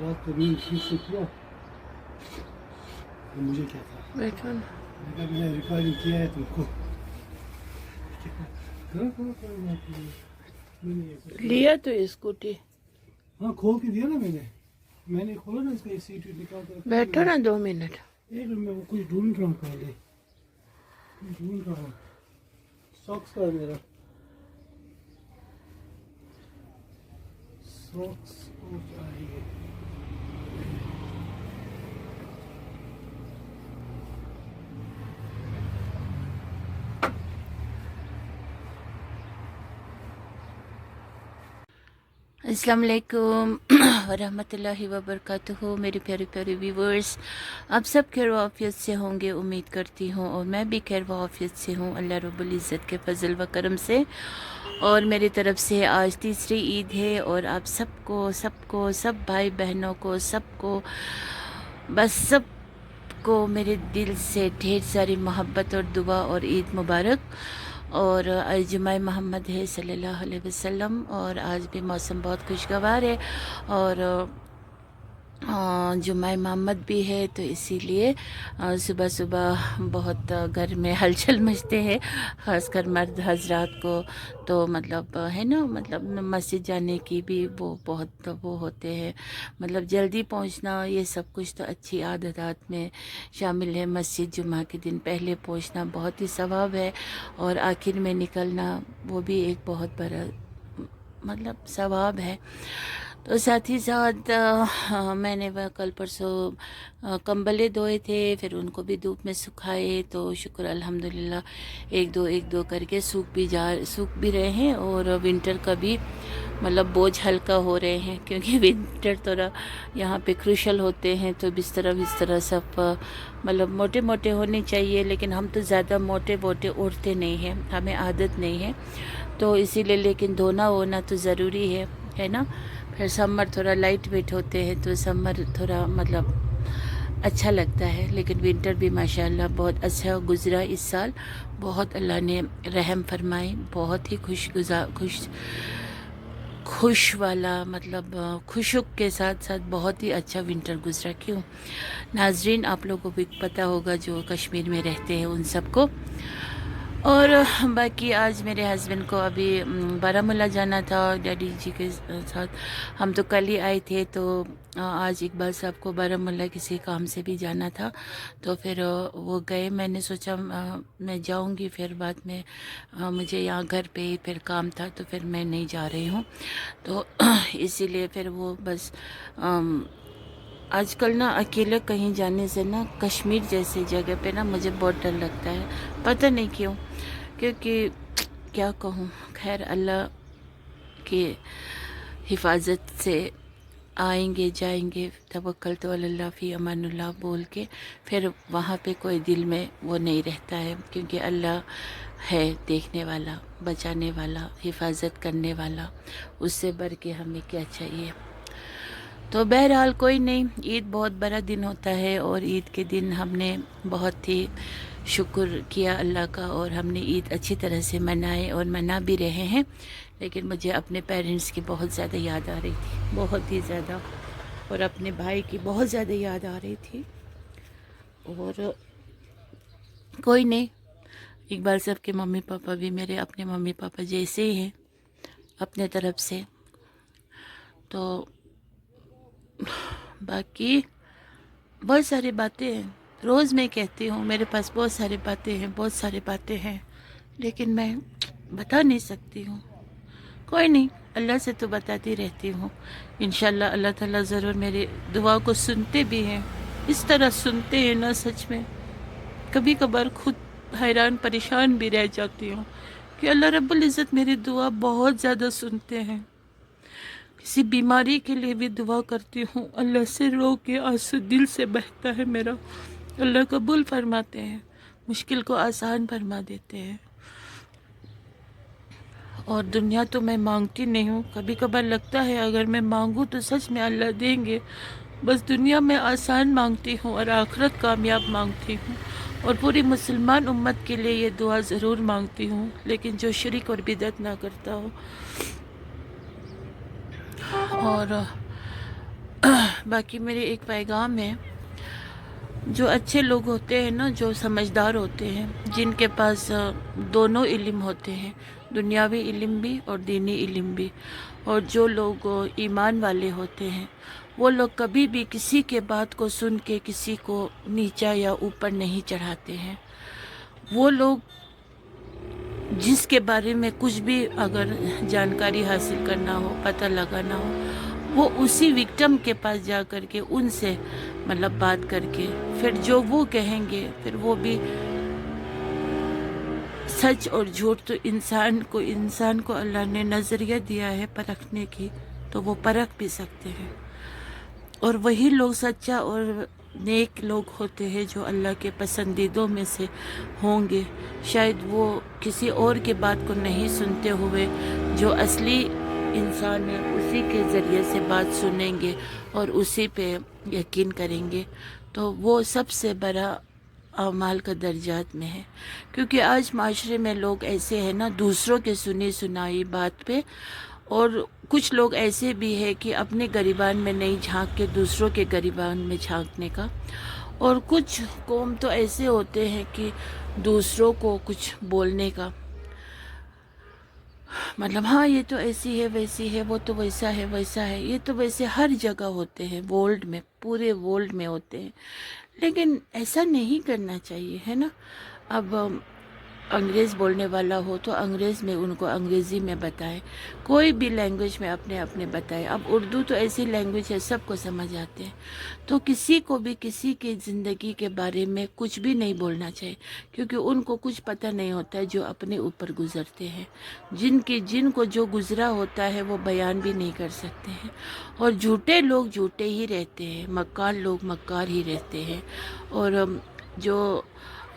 रात को नींद ठीक से किया तो मुझे क्या था, मैंने रिकॉर्डिंग किया है तुमको। लिया तो स्कूटी, हाँ खोल के दिया ना मैंने खोला ना इसका सीट निकाल कर। बैठो ना 2 मिनट। एक मैं वो कुछ ढूंढ रहा हूँ, पहले ढूंढ रहा हूँ सॉक्स का, मेरा सॉक्स चाहिए। अस्सलाम वालेकुम वरहमतुल्लाहि वबरकातुहू। मेरे प्यारे प्यारे व्यूवर्स, आप सब खैर वाफियत से होंगे उम्मीद करती हूँ, और मैं भी खैर वाफियत से हूँ अल्लाह रब्बुल इज़्ज़त के फजल व करम से। और मेरी तरफ से आज तीसरी ईद है, और आप सब भाई बहनों को सबको मेरे दिल से ढेर सारी मोहब्बत और दुआ और ईद मुबारक। और आज जुम्मा मोहम्मद है सल्लल्लाहु अलैहि वसल्लम, और आज भी मौसम बहुत खुशगवार है, और जुम्मा मोहम्मद भी है, तो इसीलिए सुबह सुबह बहुत घर में हलचल मचते हैं, ख़ासकर मर्द हजरात को। तो मतलब है ना, मतलब मस्जिद जाने की भी वो बहुत वो होते हैं, मतलब जल्दी पहुंचना, ये सब कुछ तो अच्छी आदत में शामिल है। मस्जिद जुम्मा के दिन पहले पहुंचना बहुत ही सवाब है, और आखिर में निकलना वो भी एक बहुत बड़ा मतलब सवाब है। तो साथ ही साथ मैंने वह कल परसों कंबले धोए थे, फिर उनको भी धूप में सुखाए, तो शुक्र अल्हम्दुलिल्लाह एक दो करके सूख भी रहे हैं, और विंटर का भी मतलब बोझ हल्का हो रहे हैं, क्योंकि विंटर थोड़ा यहाँ पे क्रूशल होते हैं। तो बिस्तर सब मतलब मोटे मोटे होने चाहिए, लेकिन हम तो ज़्यादा मोटे ओढ़ते नहीं हैं, हमें आदत नहीं है, तो इसीलिए। लेकिन धोना वोना तो ज़रूरी है ना। फिर समर थोड़ा लाइट वेट होते हैं, तो समर थोड़ा मतलब अच्छा लगता है, लेकिन विंटर भी माशाल्लाह बहुत अच्छा गुज़रा इस साल। बहुत अल्लाह ने रहम फरमाए, बहुत ही खुश वाला मतलब खुशक के साथ साथ बहुत ही अच्छा विंटर गुज़रा। क्यों नाजरीन, आप लोगों को भी पता होगा जो कश्मीर में रहते हैं उन सबको। और बाकी आज मेरे हस्बैंड को अभी बारामूला जाना था डैडी जी के साथ। हम तो कल ही आए थे, तो आज इकबाल साहब को बारामूला किसी काम से भी जाना था, तो फिर वो गए। मैंने सोचा मैं जाऊंगी, फिर बाद में मुझे यहाँ घर पे ही फिर काम था, तो फिर मैं नहीं जा रही हूँ। तो इसीलिए फिर वो बस आजकल ना अकेले कहीं जाने से ना, कश्मीर जैसी जगह पे ना मुझे बहुत डर लगता है, पता नहीं क्यों, क्योंकि क्या कहूँ, खैर अल्लाह की हिफाजत से आएंगे जाएंगे, तवक्कल तो अल्लाह फी अमानुल्लाह बोल के, फिर वहाँ पे कोई दिल में वो नहीं रहता है, क्योंकि अल्लाह है देखने वाला, बचाने वाला, हिफाजत करने वाला, उससे बढ़ के हमें क्या चाहिए। तो बहरहाल कोई नहीं, ईद बहुत बड़ा दिन होता है, और ईद के दिन हमने बहुत ही शुक्र किया अल्लाह का, और हमने ईद अच्छी तरह से मनाए और मना भी रहे हैं। लेकिन मुझे अपने पेरेंट्स की बहुत ज़्यादा याद आ रही थी, बहुत ही ज़्यादा, और अपने भाई की बहुत ज़्यादा याद आ रही थी। और कोई नहीं, इकबाल साहब के मम्मी पापा भी मेरे अपने मम्मी पापा जैसे ही हैं अपने तरफ से। तो बाकी बहुत सारी बातें हैं, रोज़ मैं कहती हूँ मेरे पास बहुत सारी बातें हैं, लेकिन मैं बता नहीं सकती हूँ। कोई नहीं, अल्लाह से तो बताती रहती हूँ। इंशाल्लाह अल्लाह ताला ज़रूर मेरी दुआ को सुनते भी हैं, इस तरह सुनते हैं ना, सच में कभी कभार खुद हैरान परेशान भी रह जाती हूँ कि अल्लाह रब्बुल इज़्ज़त मेरी दुआ बहुत ज़्यादा सुनते हैं। किसी बीमारी के लिए भी दुआ करती हूँ, अल्लाह से रो के आंसू दिल से बहता है मेरा, अल्लाह कबूल फरमाते हैं, मुश्किल को आसान फरमा देते हैं। और दुनिया तो मैं मांगती नहीं हूँ, कभी कभार लगता है अगर मैं मांगूँ तो सच में अल्लाह देंगे, बस दुनिया में आसान मांगती हूँ और आखिरत कामयाब मांगती हूँ, और पूरी मुसलमान उम्मत के लिए ये दुआ ज़रूर मांगती हूँ, लेकिन जो शिरक और बिदअत ना करता हो। और बाकी मेरे एक पैगाम है, जो अच्छे लोग होते हैं ना, जो समझदार होते हैं, जिनके पास दोनों इल्म होते हैं, दुनियावी इल्म भी और दीनी इल्म भी, और जो लोग ईमान वाले होते हैं, वो लोग कभी भी किसी के बात को सुन के किसी को नीचा या ऊपर नहीं चढ़ाते हैं। वो लोग जिसके बारे में कुछ भी अगर जानकारी हासिल करना हो, पता लगाना हो, वो उसी विक्टिम के पास जा कर के उनसे मतलब बात करके फिर जो वो कहेंगे फिर वो भी सच और झूठ तो इंसान को अल्लाह ने नज़रिया दिया है परखने की, तो वो परख भी सकते हैं। और वही लोग सच्चा और नेक लोग होते हैं जो अल्लाह के पसंदीदों में से होंगे। शायद वो किसी और की बात को नहीं सुनते हुए जो असली इंसान है उसी के ज़रिए से बात सुनेंगे और उसी पे यकीन करेंगे, तो वो सबसे बड़ा अमाल का दर्जात में है। क्योंकि आज माशरे में लोग ऐसे हैं ना, दूसरों के सुनी सुनाई बात पे, और कुछ लोग ऐसे भी है कि अपने गरिबान में नहीं झांक के दूसरों के गरिबान में झांकने का, और कुछ कौम तो ऐसे होते हैं कि दूसरों को कुछ बोलने का मतलब, हाँ ये तो ऐसी है वैसी है, वो तो वैसा है वैसा है, ये तो वैसे हर जगह होते हैं, वर्ल्ड में, पूरे वर्ल्ड में होते हैं। लेकिन ऐसा नहीं करना चाहिए, है ना। अब अंग्रेज़ बोलने वाला हो तो अंग्रेज़ में उनको अंग्रेज़ी में बताए, कोई भी लैंग्वेज में अपने अपने बताए। अब उर्दू तो ऐसी लैंग्वेज है सबको समझ आते हैं, तो किसी को भी किसी की ज़िंदगी के बारे में कुछ भी नहीं बोलना चाहिए, क्योंकि उनको कुछ पता नहीं होता है जो अपने ऊपर गुज़रते हैं। जिनको जो गुज़रा होता है वो बयान भी नहीं कर सकते हैं, और झूठे लोग झूठे ही रहते हैं, मक्कार लोग मक्कार ही रहते हैं। और जो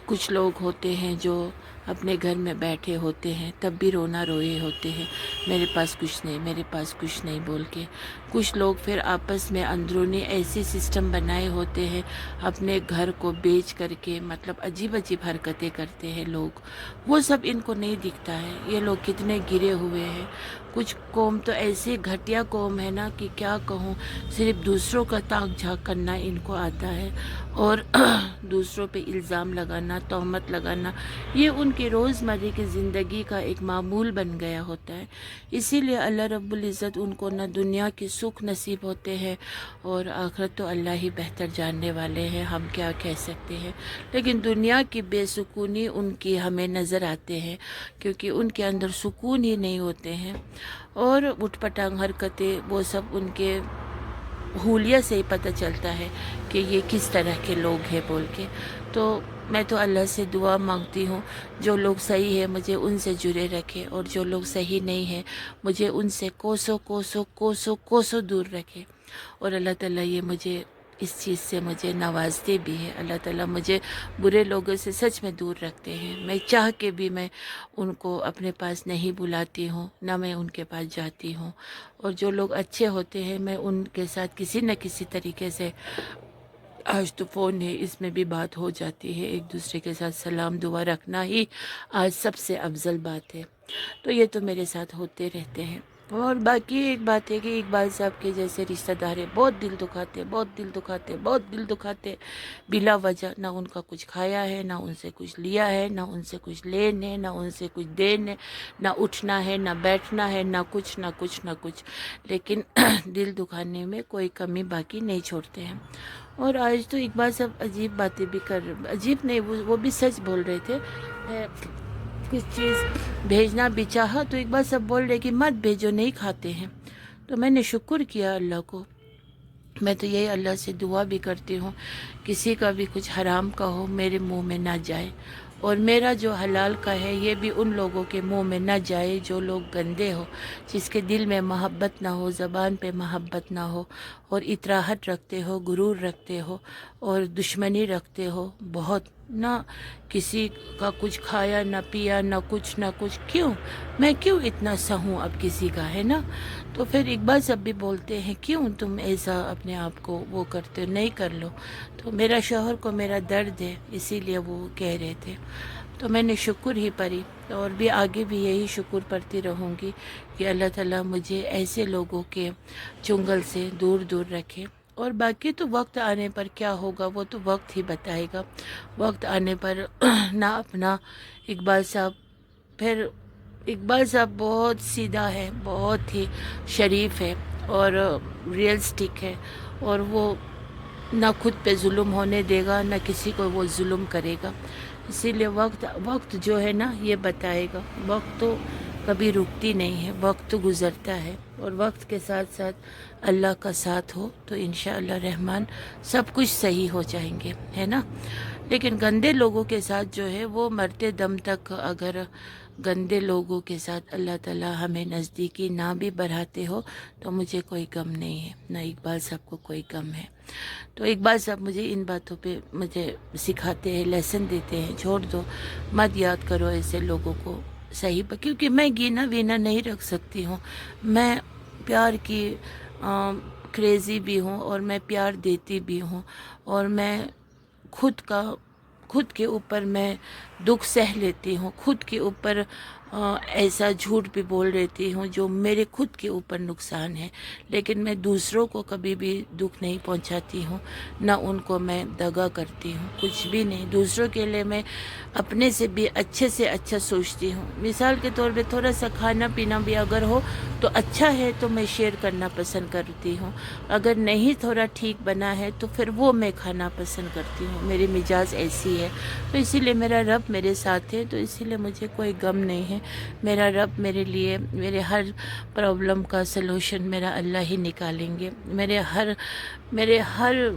कुछ लोग होते हैं जो अपने घर में बैठे होते हैं तब भी रोना रोए होते हैं, मेरे पास कुछ नहीं, मेरे पास कुछ नहीं बोल के। कुछ लोग फिर आपस में अंदरूनी ऐसी सिस्टम बनाए होते हैं अपने घर को बेच करके, मतलब अजीब अजीब हरकतें करते हैं लोग, वो सब इनको नहीं दिखता है। ये लोग कितने गिरे हुए हैं। कुछ कौम तो ऐसी घटिया कौम है ना कि क्या कहूँ, सिर्फ दूसरों का ताक झाँक करना इनको आता है, और दूसरों पे इल्ज़ाम लगाना, तोहमत लगाना, ये उनकी रोज़मर्रा की ज़िंदगी का एक मामूल बन गया होता है। इसीलिए अल्लाह रब्बुल इज़्ज़त उनको न दुनिया के सुख नसीब होते हैं, और आखिरत तो अल्लाह ही बेहतर जानने वाले हैं, हम क्या कह सकते हैं। लेकिन दुनिया की बेसुकूनी उनकी हमें नज़र आते हैं, क्योंकि उनके अंदर सुकून ही नहीं होते हैं, और उठपटांग हरकतें, वो सब उनके हुलिया से ही पता चलता है कि ये किस तरह के लोग हैं बोल के। तो मैं तो अल्लाह से दुआ मांगती हूँ, जो लोग सही है मुझे उनसे जुड़े रखे, और जो लोग सही नहीं है मुझे उनसे कोसों कोसों कोसों कोसों दूर रखे। और अल्लाह ताला ये मुझे इस चीज़ से मुझे नवाजते भी है। अल्लाह ताला मुझे बुरे लोगों से सच में दूर रखते हैं। मैं चाह के भी मैं उनको अपने पास नहीं बुलाती हूँ, ना मैं उनके पास जाती हूँ। और जो लोग अच्छे होते हैं मैं उनके साथ किसी न किसी तरीके से, आज तो फ़ोन है इसमें भी बात हो जाती है, एक दूसरे के साथ सलाम दुआ रखना ही आज सबसे अफजल बात है। तो ये तो मेरे साथ होते रहते हैं। और बाकी एक बात है कि इकबाल साहब के जैसे रिश्तेदार है, बहुत दिल दुखाते, बहुत दिल दुखाते, बहुत दिल दुखाते, बिला वजह। ना उनका कुछ खाया है, ना उनसे कुछ लिया है, ना उनसे कुछ लेन है, ना उनसे कुछ देन है, ना उठना है, ना बैठना है, ना कुछ ना कुछ ना कुछ, लेकिन दिल दुखाने में कोई कमी बाकी नहीं छोड़ते हैं। और आज तो इकबाल साहब अजीब बातें भी अजीब नहीं, वो भी सच बोल रहे थे। कुछ चीज़ भेजना भी चाहा तो इकबाल साहब बोल रहे कि मत भेजो, नहीं खाते हैं। तो मैंने शुक्र किया अल्लाह को। मैं तो यही अल्लाह से दुआ भी करती हूँ, किसी का भी कुछ हराम का हो मेरे मुंह में ना जाए, और मेरा जो हलाल का है ये भी उन लोगों के मुंह में ना जाए जो लोग गंदे हो, जिसके दिल में मोहब्बत ना हो, ज़बान पे मोहब्बत ना हो, और इतराहट रखते हो, गुरूर रखते हो, और दुश्मनी रखते हो, बहुत ना किसी का कुछ खाया ना पिया ना कुछ। क्यों मैं क्यों इतना सहूं अब किसी का, है ना। तो फिर इकबाल सब भी बोलते हैं क्यों तुम ऐसा अपने आप को वो करते हो, नहीं कर लो। तो मेरा शौहर को मेरा दर्द है, इसीलिए वो कह रहे थे। तो मैंने शुक्र ही पढ़ी और भी आगे भी यही शुक्र पढ़ती रहूँगी कि अल्लाह ताला मुझे ऐसे लोगों के चुंगल से दूर दूर रखे। और बाकी तो वक्त आने पर क्या होगा वो तो वक्त ही बताएगा। वक्त आने पर ना अपना इकबाल साहब, फिर इकबाल साहब बहुत सीधा है, बहुत ही शरीफ है और रियलिस्टिक है, और वो ना खुद पे जुल्म होने देगा ना किसी को वो जुल्म करेगा। इसीलिए वक्त वक्त जो है ना ये बताएगा। वक्त तो कभी रुकती नहीं है, वक्त तो गुज़रता है, और वक्त के साथ साथ अल्लाह का साथ हो तो इंशाअल्लाह रहमान सब कुछ सही हो जाएंगे, है ना। लेकिन गंदे लोगों के साथ जो है वो मरते दम तक, अगर गंदे लोगों के साथ अल्लाह ताला हमें नज़दीकी ना भी बढ़ाते हो तो मुझे कोई गम नहीं है, ना इकबाल साहब को कोई गम है। तो इकबाल साहब मुझे इन बातों पे मुझे सिखाते हैं, लेसन देते हैं, छोड़ दो, मत याद करो ऐसे लोगों को, सही क्योंकि मैं गिना वीना नहीं रख सकती हूँ। मैं प्यार की क्रेज़ी भी हूँ और मैं प्यार देती भी हूँ, और मैं खुद के ऊपर मैं दुख सह लेती हूँ, खुद के ऊपर ऐसा झूठ भी बोल लेती हूँ जो मेरे खुद के ऊपर नुकसान है। लेकिन मैं दूसरों को कभी भी दुख नहीं पहुँचाती हूँ, ना उनको मैं दगा करती हूँ, कुछ भी नहीं। दूसरों के लिए मैं अपने से भी अच्छे से अच्छा सोचती हूँ। मिसाल के तौर पे थोड़ा सा खाना पीना भी अगर हो तो अच्छा है तो मैं शेयर करना पसंद करती हूँ, अगर नहीं थोड़ा ठीक बना है तो फिर वो मैं खाना पसंद करती हूँ। मेरी मिजाज ऐसी है, तो इसीलिए मेरा रब मेरे साथ है, तो इसीलिए मुझे कोई गम नहीं है। मेरा रब मेरे लिए मेरे हर प्रॉब्लम का सलूशन मेरा अल्लाह ही निकालेंगे। मेरे हर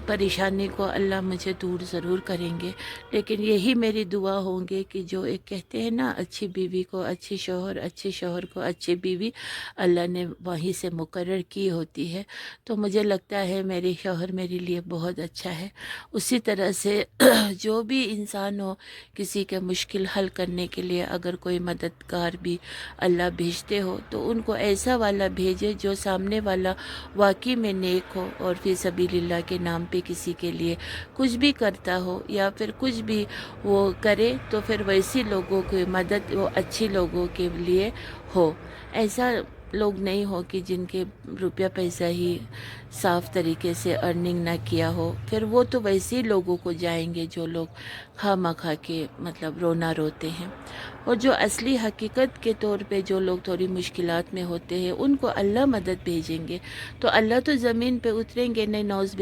परेशानी को अल्लाह मुझे दूर ज़रूर करेंगे। लेकिन यही मेरी दुआ होंगे कि जो एक कहते हैं ना, अच्छी बीवी को अच्छी शौहर, अच्छे शौहर को अच्छी बीवी अल्लाह ने वहीं से मुकर्रर की होती है। तो मुझे लगता है मेरे शौहर मेरे लिए बहुत अच्छा है। उसी तरह से जो भी इंसान हो, किसी के मुश्किल हल करने के लिए अगर कोई मददगार भी अल्लाह भेजते हो तो उनको ऐसा वाला भेजे जो सामने वाला वाकई में नेक हो और फिर सबीलिल्लाह के नाम पे किसी के लिए कुछ भी करता हो या फिर कुछ भी वो करे, तो फिर वैसी लोगों की मदद वो अच्छी लोगों के लिए हो। ऐसा लोग नहीं हो कि जिनके रुपया पैसा ही साफ तरीके से अर्निंग ना किया हो, फिर वो तो वैसे ही लोगों को जाएंगे जो लोग खा मखा के मतलब रोना रोते हैं। और जो असली हकीकत के तौर पे जो लोग थोड़ी मुश्किलात में होते हैं उनको अल्लाह मदद भेजेंगे। तो अल्लाह तो ज़मीन पे उतरेंगे नहीं, नौज़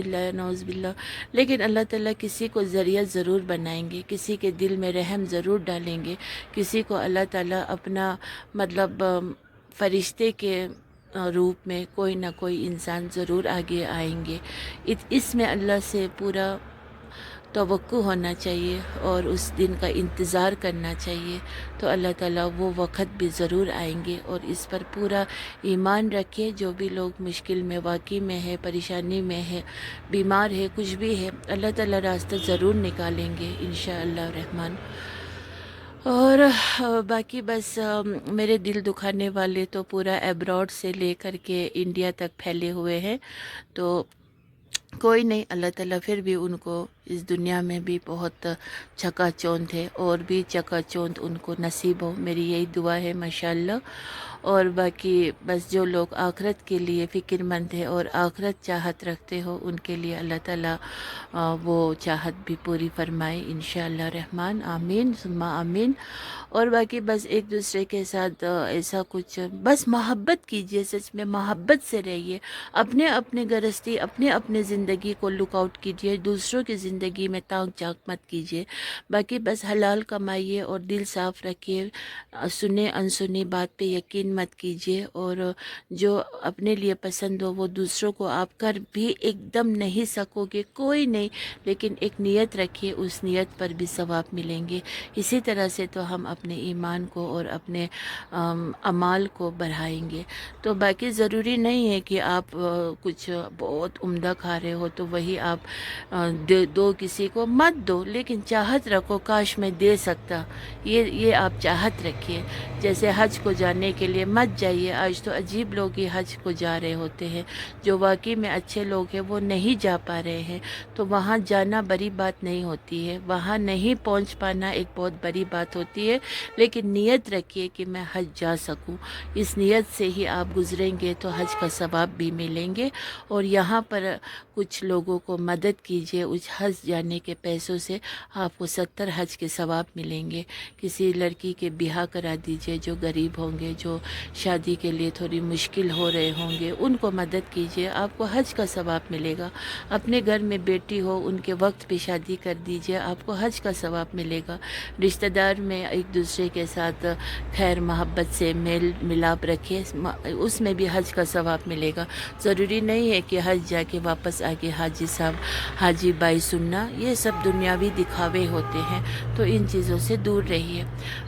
बिल्ला, लेकिन अल्लाह ताला किसी को ज़रिया ज़रूर बनाएंगे, किसी के दिल में रहम ज़रूर डालेंगे, किसी को अल्लाह ताला अपना मतलब फरिश्ते के रूप में कोई ना कोई इंसान ज़रूर आगे आएंगे। इसमें अल्लाह से पूरा तवक्कुल होना चाहिए और उस दिन का इंतज़ार करना चाहिए। तो अल्लाह ताला वो वक़्त भी ज़रूर आएंगे, और इस पर पूरा ईमान रखिए। जो भी लोग मुश्किल में वाक़ई में है, परेशानी में है, बीमार है, कुछ भी है, अल्लाह ताला रास्ता ज़रूर निकालेंगे इंशाअल्लाह रहमान। और बाकी बस मेरे दिल दुखाने वाले तो पूरा अब्रॉड से लेकर के इंडिया तक फैले हुए हैं। तो कोई नहीं, अल्लाह ताला फिर भी उनको इस दुनिया में भी बहुत चकाचौंध है, और भी चकाचौंध उनको नसीब हो, मेरी यही दुआ है माशाल्लाह। और बाकी बस जो लोग आखरत के लिए फ़िक्रमंद है और आखरत चाहत रखते हो उनके लिए अल्लाह ताला वो चाहत भी पूरी फरमाए इंशाअल्लाह रहमान, आमीन सुम्मा आमीन। और बाकी बस एक दूसरे के साथ ऐसा कुछ बस मोहब्बत कीजिए, सच में मोहब्बत से रहिए, अपने अपने गृहस्थी अपने अपने ज़िंदगी को लुक आउट कीजिए, दूसरों की ज़िंदगी में ताक झाँक मत कीजिए। बाकी बस हलाल कमाइए और दिल साफ़ रखिए, सुने अनसुनी बात पे यकीन मत कीजिए, और जो अपने लिए पसंद हो वो दूसरों को आप कर भी एकदम नहीं सकोगे, कोई नहीं, लेकिन एक नियत रखिए, उस नियत पर भी सवाब मिलेंगे। इसी तरह से तो हम अपने ईमान को और अपने अमाल को बढ़ाएंगे। तो बाकी ज़रूरी नहीं है कि आप कुछ बहुत उम्दा खा रहे हो तो वही आप 2 दो किसी को, मत दो, लेकिन चाहत रखो काश मैं दे सकता, ये आप चाहत रखिए। जैसे हज को जाने के लिए मत जाइए, आज तो अजीब लोग ही हज को जा रहे होते हैं, जो वाकई में अच्छे लोग हैं वो नहीं जा पा रहे हैं। तो वहाँ जाना बड़ी बात नहीं होती है, वहाँ नहीं पहुँच पाना एक बहुत बड़ी बात होती है, लेकिन नीयत रखिए कि मैं हज जा सकूँ। इस नीयत से ही आप गुजरेंगे तो हज का सवाब भी मिलेंगे। और यहाँ पर कुछ लोगों को मदद कीजिए, उस हज जाने के पैसों से आपको 70 हज के सवाब मिलेंगे। किसी लड़की के ब्याह करा दीजिए जो गरीब होंगे, जो शादी के लिए थोड़ी मुश्किल हो रहे होंगे, उनको मदद कीजिए, आपको हज का सवाब मिलेगा। अपने घर में बेटी हो, उनके वक्त पे शादी कर दीजिए, आपको हज का सवाब मिलेगा। रिश्तेदार में एक दूसरे के साथ खैर मोहब्बत से मेल मिलाप रखिए, उसमें भी हज का सवाब मिलेगा। ज़रूरी नहीं है कि हज जाके वापस आके हाजी साहब हाजी बाई सुनना, ये सब दुनियावी दिखावे होते हैं, तो इन चीज़ों से दूर रहिए।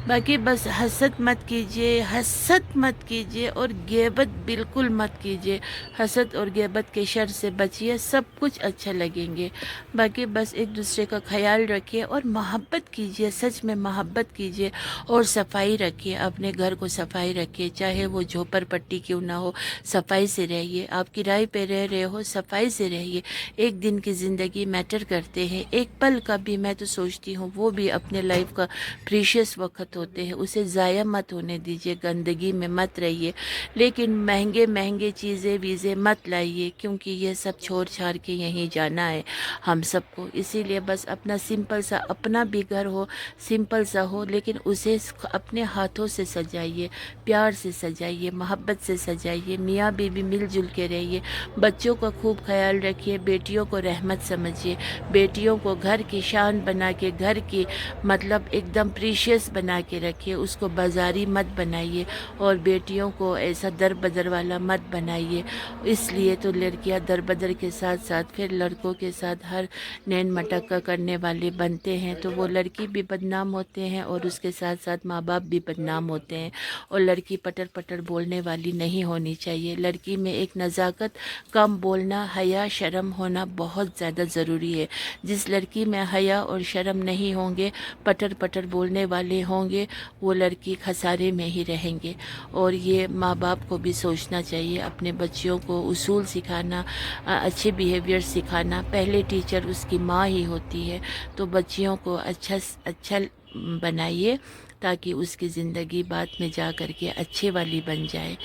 बाकी बस हसद मत कीजिए, हसद मत कीजिए, और ग़ीबत बिल्कुल मत कीजिए। हसद और ग़ीबत के शर से बचिए, सब कुछ अच्छा लगेंगे। बाकी बस एक दूसरे का ख्याल रखिए और मोहब्बत कीजिए, सच में मोहब्बत कीजिए, और सफाई रखिए, अपने घर को सफाई रखिए, चाहे वो झोपड़ पट्टी क्यों ना हो, सफाई से रहिए। आप किराए पे रह रहे हो, सफाई से रहिए। एक दिन की ज़िंदगी मैटर करते हैं, एक पल का भी मैं तो सोचती हूँ वो भी अपने लाइफ का प्रीशियस वक्त होते हैं, उसे ज़ाया मत होने दीजिए, गंदगी में मत रहिए। लेकिन महंगे महंगे चीज़ें वीज़े मत लाइए, क्योंकि ये सब छोड़ छाड़ के यहीं जाना है हम सबको। इसीलिए बस अपना सिंपल सा, अपना भी घर हो सिंपल सा हो, लेकिन उसे अपने हाथों से सजाइए, प्यार से सजाइए, मोहब्बत से सजाइए। मियाँ बीवी मिलजुल के रहिए, बच्चों का खूब ख्याल रखिए, बेटियों को रहमत समझिए, बेटियों को घर की शान बना के, घर की मतलब एकदम प्रीशियस बना के रखिए, उसको बाजारी मत बनाइए, और बेटियों को ऐसा दर बदर वाला मत बनाइए। इसलिए तो लड़कियां दर बदर के साथ साथ फिर लड़कों के साथ हर नैन मटक्का करने वाले बनते हैं, तो वो लड़की भी बदनाम होते हैं और उसके साथ साथ माँ बाप भी बदनाम होते हैं। और लड़की पटर पटर बोलने वाली नहीं होनी चाहिए। लड़की में एक नज़ाकत, कम बोलना, हया शर्म होना बहुत ज़्यादा ज़रूरी है। जिस लड़की में हया और शर्म नहीं होंगे, पटर पटर बोलने वाले होंगे, वो लड़की खसारे में ही रहेंगे। और ये माँ बाप को भी सोचना चाहिए, अपने बच्चियों को उसूल सिखाना, अच्छे बिहेवियर सिखाना। पहले टीचर उसकी माँ ही होती है, तो बच्चियों को अच्छा बनाइए, ताकि उसकी ज़िंदगी बाद में जा कर के अच्छे वाली बन जाए।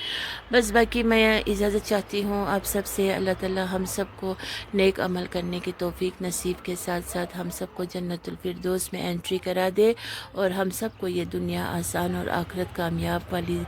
बस बाकी मैं इजाज़त चाहती हूँ आप सब से। अल्लाह ताला हम सबको नेक अमल करने की तौफीक नसीब के साथ साथ हम सबको जन्नतुल फिरदौस में एंट्री करा दे, और हम सबको ये दुनिया आसान और आखिरत कामयाब वाली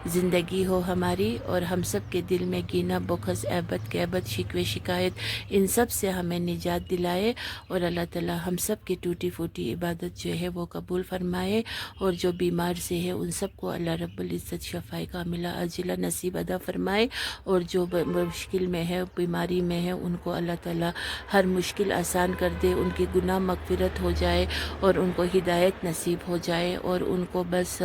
ज़िंदगी हो हमारी, और हम सब के दिल में कीना, बुग़्ज़, ऐबत, गैबत, शिकवे, शिकायत, इन सब से हमें निजात दिलाए। और अल्लाह ताला हम सब की टूटी फूटी इबादत जो है वो कबूल फरमाए, और जो बीमार से है उन सबको अल्लाह रब्बुल इज़्ज़त शफ़ाए कामिला अजिला नसीब अदा फरमाए, और जो मुश्किल में है, बीमारी में है, उनको अल्लाह ताला हर मुश्किल आसान कर दे, उनके गुनाह मग़फ़िरत हो जाए, और उनको हिदायत नसीब हो जाए, और उनको बस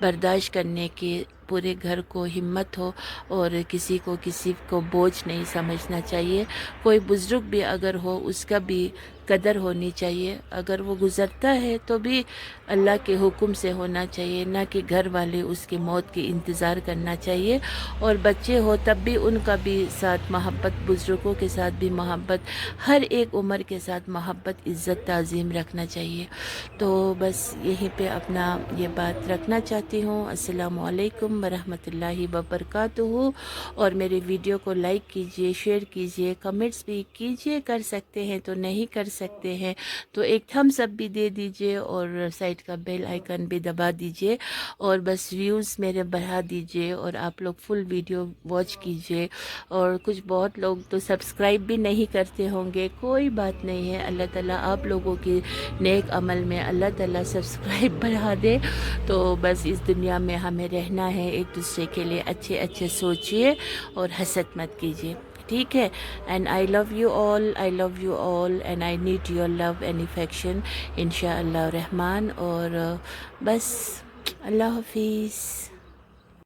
बर्दाश्त करने के पूरे घर को हिम्मत हो, और किसी को बोझ नहीं समझना चाहिए। कोई बुज़ुर्ग भी अगर हो उसका भी कदर होनी चाहिए, अगर वो गुज़रता है तो भी अल्लाह के हुक्म से होना चाहिए, ना कि घर वाले उसकी मौत की इंतज़ार करना चाहिए। और बच्चे हो तब भी उनका भी साथ मोहब्बत, बुज़ुर्गों के साथ भी मोहब्बत, हर एक उम्र के साथ मोहब्बत, इज़्ज़त, ताज़ीम रखना चाहिए। तो बस यहीं पे अपना ये बात रखना चाहती हूँ। अस्सलामु अलैकुम वरहमतुल्लाहि वबरकातुहू। और मेरे वीडियो को लाइक कीजिए, शेयर कीजिए, कमेंट्स भी कीजिए, कर सकते हैं तो, नहीं कर सकते हैं तो एक थम्स अप भी दे दीजिए, और साइड का बेल आइकन भी दबा दीजिए, और बस व्यूज़ मेरे बढ़ा दीजिए, और आप लोग फुल वीडियो वॉच कीजिए। और कुछ बहुत लोग तो सब्सक्राइब भी नहीं करते होंगे, कोई बात नहीं है, अल्लाह ताला आप लोगों की नेक अमल में अल्लाह ताला सब्सक्राइब बढ़ा दे। तो बस इस दुनिया में हमें रहना है, एक दूसरे के लिए अच्छे अच्छे सोचिए और हसद मत कीजिए, ठीक है। And I love you all and I need your love and affection इंशाअल्लाह रहमान। और बस अल्लाह हाफिज़।